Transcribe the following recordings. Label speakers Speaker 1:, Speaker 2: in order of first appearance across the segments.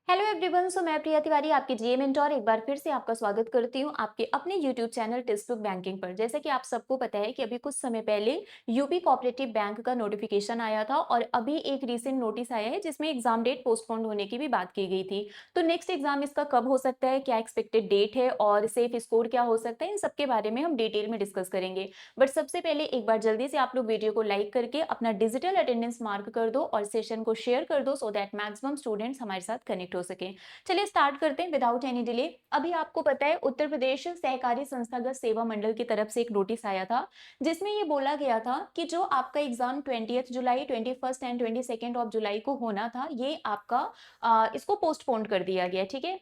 Speaker 1: Hello everyone. मैं प्रिया तिवारी आपकी जीए mentor एक बार फिर से आपका स्वागत करती हूं आपके अपने YouTube channel text book banking पर। जैसे कि आप सबको पता है कि अभी कुछ समय पहले यूपी कोऑपरेटिव बैंक का नोटिफिकेशन आया था और अभी एक रीसेंट नोटिस आया है जिसमें एग्जाम डेट पोस्टपोन होने की भी बात की गई थी। तो नेक्स्ट एग्जाम इसका कब हो सकता है, क्या एक्सपेक्टेड डेट है और सेफ स्कोर क्या हो सकता है, इन सबके बारे में हम डिटेल में डिस्कस करेंगे। बट सबसे पहले एक बार जल्दी से आप लोग वीडियो को लाइक करके अपना डिजिटल अटेंडेंस मार्क कर दो और सेशन को शेयर कर दो सो दैट मैक्सिमम स्टूडेंट्स हमारे साथ कनेक्ट हो सके। चलिए स्टार्ट करते हैं विदाउट एनी डिले। अभी आपको पता है उत्तर प्रदेश सहकारी संस्थागत सेवा मंडल की तरफ से एक नोटिस आया था जिसमें ये बोला गया था कि जो आपका exam 20 July 21 and 22 of July को होना था ये आपका इसको पोस्टपोन कर दिया गया। ठीक है।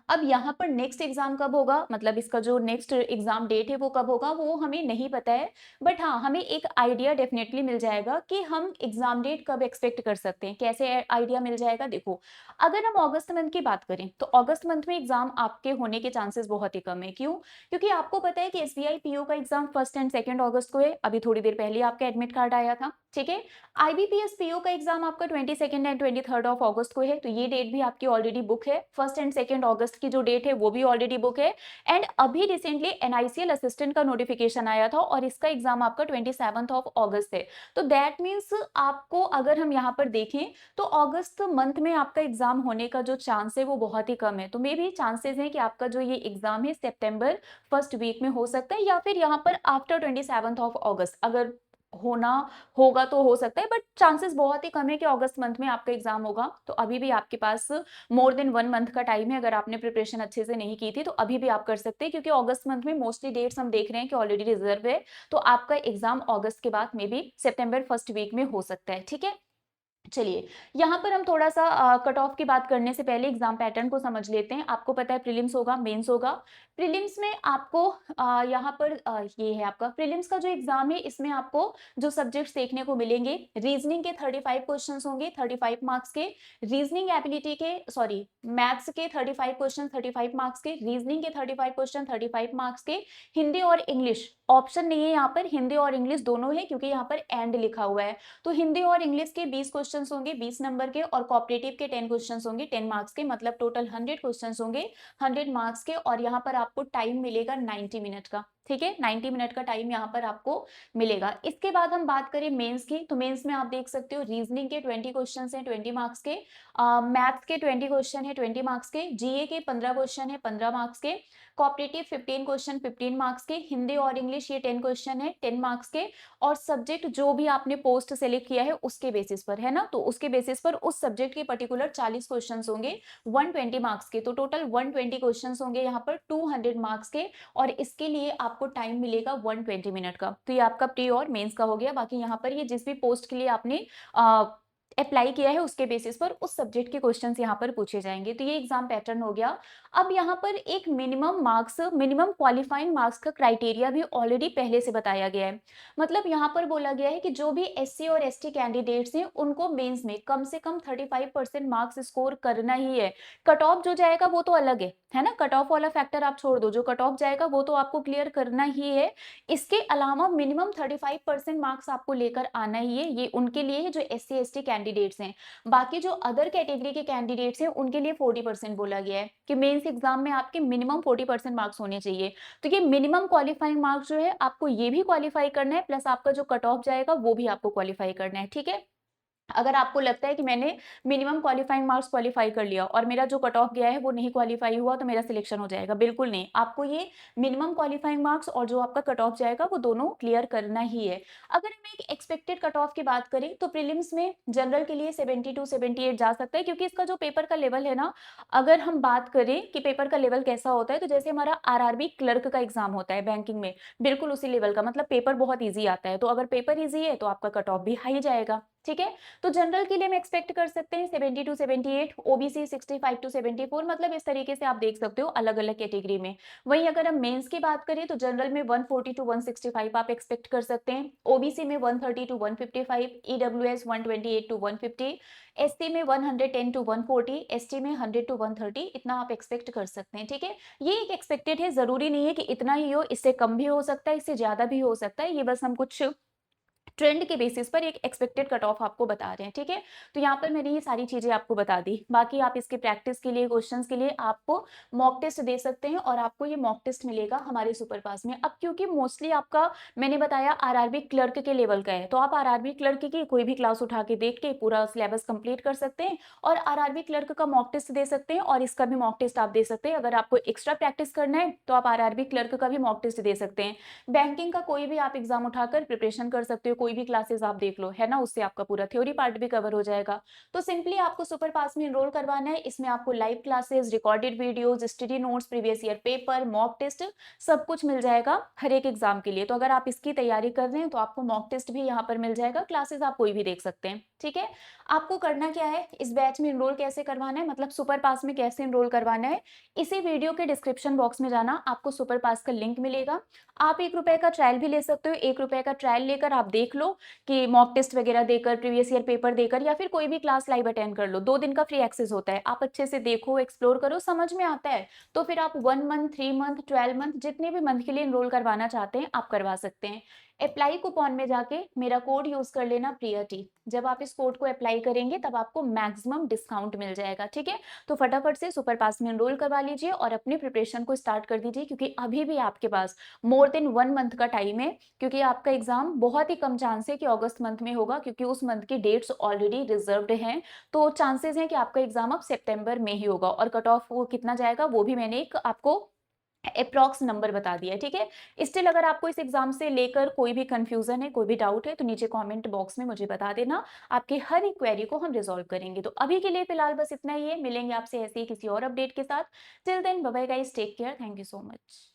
Speaker 1: अब यहाँ पर नेक्स्ट एग्जाम कब होगा, मतलब इसका जो नेक्स्ट एग्जाम डेट है वो कब होगा वो हमें नहीं पता है। बट हाँ, हमें एक आइडिया डेफिनेटली मिल जाएगा कि हम एग्जाम डेट कब एक्सपेक्ट कर सकते हैं। कैसे आइडिया मिल जाएगा, देखो अगर हम अगस्त मंथ की बात करें तो अगस्त मंथ में एग्जाम आपके होने के चांसेस बहुत ही कम है। क्यों? क्योंकि आपको पता है कि एसबीआई पीओ का एग्जाम 1 एंड 2 अगस्त को है। अभी थोड़ी देर पहले आपका एडमिट कार्ड आया था। ठीक है। आईबीपीएस पीओ का एग्जाम आपका 22 एंड 23 ऑफ अगस्त को है, तो ये डेट भी आपकी ऑलरेडी बुक है। 1 एंड 2 अगस्त की जो डेट है वो भी ऑलरेडी बुक है। एंड अभी रिसेंटली एनआईसीएल असिस्टेंट का नोटिफिकेशन आया था और इसका एग्जाम आपका 27 ऑफ अगस्त है। तो दैट मीन्स आपको अगर हम यहाँ पर देखें तो अगस्त मंथ में आपका एग्जाम होने का जो चांस है वो बहुत ही कम है। तो मे भी चांसेस है कि आपका जो ये एग्जाम है सितंबर फर्स्ट वीक में हो सकता है या फिर यहाँ पर आफ्टर 27 ऑफ अगस्त अगर होना होगा तो हो सकता है। बट चांसेस बहुत ही कम है कि अगस्त मंथ में आपका एग्जाम होगा। तो अभी भी आपके पास मोर देन 1 मंथ का टाइम है। अगर आपने प्रिपरेशन अच्छे से नहीं की थी तो अभी भी आप कर सकते हैं, क्योंकि अगस्त मंथ में मोस्टली डेट्स हम देख रहे हैं कि ऑलरेडी रिजर्व है। तो आपका एग्जाम अगस्त के बाद में भी सितंबर फर्स्ट वीक में हो सकता है। ठीक है। चलिए, यहाँ पर हम थोड़ा-सा कट ऑफ की बात करने से पहले एग्ज़ाम पैटर्न को समझ लेते हैं। आपको पता है प्रीलिम्स होगा, मेंस होगा। प्रीलिम्स में आपको यहाँ पर ये है आपका प्रीलिम्स का जो एग्ज़ाम है, इसमें आपको जो सब्जेक्ट्स देखने को मिलेंगे, रीज़निंग के 35 क्वेश्चंस होंगे, 35 मार्क्स के। रीज़निंग एबिलिटी के सॉरी मैथ्स के 35 क्वेश्चन 35 मार्क्स के, रीज़निंग के 35 क्वेश्चन 35 मार्क्स के। हिंदी और इंग्लिश ऑप्शन नहीं है यहाँ पर, हिंदी और इंग्लिश दोनों है क्योंकि यहाँ पर एंड लिखा हुआ है। तो हिंदी और इंग्लिश के 20 क्वेश्चंस होंगे 20 नंबर के, और कोऑपरेटिव के 10 क्वेश्चंस होंगे 10 मार्क्स के, मतलब टोटल 100 क्वेश्चंस होंगे 100 मार्क्स के। और यहाँ पर आपको टाइम मिलेगा 90 मिनट का। ठीक है, 90 मिनट का टाइम यहाँ पर आपको मिलेगा। इसके बाद हम बात करें मेंस की, तो मेंस में आप देख सकते हो रीजनिंग के 20 क्वेश्चन है 20 मार्क्स के, मैथ्स के 20 क्वेश्चन है 20 मार्क्स के, जीए के 15 क्वेश्चन है 15 मार्क्स के, कोऑपरेटिव 15 क्वेश्चन 15 मार्क्स के, हिंदी और इंग्लिश ये 10 क्वेश्चन है 10 मार्क्स के। और सब्जेक्ट जो भी आपने पोस्ट सेलेक्ट किया है उसके बेसिस पर है ना, तो उसके बेसिस पर उस सब्जेक्ट के पर्टिकुलर 40 क्वेश्चंस होंगे 120 मार्क्स के। तो टोटल 120 क्वेश्चंस होंगे यहाँ पर 200 मार्क्स के, और इसके लिए आपको टाइम मिलेगा 120 मिनट का। तो ये आपका प्री और मेंस का हो गया। बाकी यहाँ पर ये जिस भी पोस्ट के लिए आपने अप्लाई किया है उसके बेसिस पर उस सब्जेक्ट के क्वेश्चंस यहाँ पर पूछे जाएंगे। तो ये एग्जाम पैटर्न हो गया। अब यहाँ पर एक minimum marks, minimum qualifying marks का क्राइटेरिया भी ऑलरेडी पहले से बताया गया है। मतलब यहाँ पर बोला गया है कि जो भी एससी और एसटी कैंडिडेट्स हैं उनको मेंस में कम से कम 35% मार्क्स स्कोर करना ही है। कट ऑफ जो जाएगा वो तो अलग है ना, कट ऑफ वाला फैक्टर आप छोड़ दो, जो कट ऑफ जाएगा वो तो आपको क्लियर करना ही है। इसके अलावा मिनिमम 35% मार्क्स आपको लेकर आना ही है। ये उनके लिए है जो एससी एसटी कैंडिडेट्स हैं। बाकी जो अदर कैटेगरी के कैंडिडेट्स हैं उनके लिए 40% बोला गया है कि मेंस एग्जाम में आपके मिनिमम 40% मार्क्स होने चाहिए। तो ये मिनिमम क्वालिफाइंग मार्क्स जो है आपको ये भी क्वालिफाई करना है, प्लस आपका जो कट ऑफ जाएगा वो भी आपको क्वालिफाई करना है। ठीक है। अगर आपको लगता है कि मैंने मिनिमम क्वालिफाइंग मार्क्स क्वालिफाई कर लिया और मेरा जो कट ऑफ गया है वो नहीं क्वालिफाई हुआ तो मेरा सिलेक्शन हो जाएगा, बिल्कुल नहीं। आपको ये मिनिमम क्वालिफाइंग मार्क्स और जो आपका कट ऑफ जाएगा वो दोनों क्लियर करना ही है। अगर हम एक एक्सपेक्टेड कट ऑफ की बात करें तो प्रीलिम्स में जनरल के लिए 70 टू 78 जा सकता है, क्योंकि इसका जो पेपर का लेवल है ना, अगर हम बात करें कि पेपर का लेवल कैसा होता है, तो जैसे हमारा आरआरबी क्लर्क का एग्जाम होता है बैंकिंग में, बिल्कुल उसी लेवल का, मतलब पेपर बहुत ईजी आता है। तो अगर पेपर ईजी है तो आपका कट ऑफ भी हाई जाएगा। ठीक है। तो जनरल के लिए हम एक्सपेक्ट कर सकते हैं 70 टू 78, ओबीसी 65 टू 74, मतलब इस तरीके से आप देख सकते हो अलग अलग कैटेगरी में। वहीं अगर हम मेंस की बात करें तो जनरल में 140 टू 165 आप एक्सपेक्ट कर सकते हैं, ओबीसी में 130 टू 155, ईडब्ल्यूएस 128 टू 150, एससी में 110 टू 140, एसटी में 100 टू 130, इतना आप एक्सपेक्ट कर सकते हैं। ठीक है। ये एक एक्सपेक्टेड है, जरूरी नहीं है कि इतना ही हो, इससे कम भी हो सकता है, इससे ज्यादा भी हो सकता है। ये बस हम कुछ ट्रेंड के बेसिस पर एक एक्सपेक्टेड कट ऑफ आपको बता रहे हैं, ठीक है? तो यहाँ पर मैंने ये सारी चीज़ें आपको बता दी। बाकी आप इसके प्रैक्टिस के लिए, क्वेश्चंस के लिए आपको मॉक टेस्ट दे सकते हैं और आपको ये मॉक टेस्ट मिलेगा हमारे सुपर पास में। अब क्योंकि मोस्टली आपका मैंने बताया आरआरबी क्लर्क के लेवल का है, तो आप आरआरबी क्लर्क की कोई भी क्लास उठा के देख के पूरा सिलेबस कंप्लीट कर सकते हैं और आरआरबी क्लर्क का मॉक टेस्ट दे सकते हैं और इसका भी मॉक टेस्ट आप दे सकते हैं। अगर आपको एक्स्ट्रा प्रैक्टिस करना है, तो आप आरआरबी क्लर्क का भी मॉक टेस्ट दे सकते हैं। बैंकिंग का कोई भी आप एग्जाम उठाकर प्रिपरेशन कर सकते हो, कोई भी क्लासेस आप देख लो, है ना? उससे आपका पूरा थ्योरी पार्ट भी कवर हो जाएगा। तो सिंपली आपको सुपर पास में एनरोल करवाना है। इसमें आपको live classes, recorded videos, study notes, previous year paper, mock test सब कुछ मिल जाएगा हर एक एग्जाम के लिए। तो अगर आप इसकी तैयारी कर रहे हैं तो आपको मॉक टेस्ट भी यहाँ पर मिल जाएगा, क्लासेस आप कोई भी देख सकते हैं, ठीक है? आपको करना क्या है, इस बैच में एनरोल कैसे करवाना है, मतलब सुपर पास में कैसे एनरोल करवाना है, इसी वीडियो के डिस्क्रिप्शन बॉक्स में जाना, आपको सुपर पास का लिंक मिलेगा। आप ₹1 का ट्रायल भी ले सकते हो। ₹1 का ट्रायल लेकर आप देख लो कि मॉक टेस्ट वगैरह देकर, प्रीवियस ईयर पेपर देकर या फिर कोई भी क्लास लाइव अटेंड कर लो। 2 दिन का फ्री एक्सेस होता है। आप अच्छे से देखो, एक्सप्लोर करो, समझ में आता है, तो फिर आप 1 मंथ, 3 मंथ, 12 मंथ जितने भी मंथ के लिए एनरोल करवाना चाहते हैं, आप करवा सकते हैं। अप्लाई कूपन में जाके मेरा कोड यूज़ कर लेना प्रिया टी। जब आप इस कोड को अप्लाई करेंगे तब आपको मैक्सिमम डिस्काउंट मिल जाएगा, ठीक है? तो फटाफट से सुपर पास में एनरोल करवा लीजिए और अपनी प्रिपरेशन को स्टार्ट कर दीजिए क्योंकि अभी भी आपके पास मोर देन 1 मंथ का टाइम है, क्योंकि आपका एग्जाम बहुत ही कम चांस है कि अगस्त मंथ में होगा क्योंकि उस मंथ की डेट्स ऑलरेडी रिजर्व्ड हैं। तो चांसेस हैं कि आपका एग्जाम अब सितंबर में ही होगा और कट ऑफ वो कितना जाएगा वो भी मैंने एक आपको एप्रॉक्स नंबर बता दिया है, ठीक है? स्टिल अगर आपको इस एग्जाम से लेकर कोई भी कंफ्यूजन है, कोई भी डाउट है, तो नीचे कमेंट बॉक्स में मुझे बता देना। आपकी हर एक क्वेरी को हम रिजॉल्व करेंगे। तो अभी के लिए फिलहाल बस इतना ही है। मिलेंगे आपसे ऐसे ही किसी और अपडेट के साथ। Till then bye bye guys, take care, thank you so much.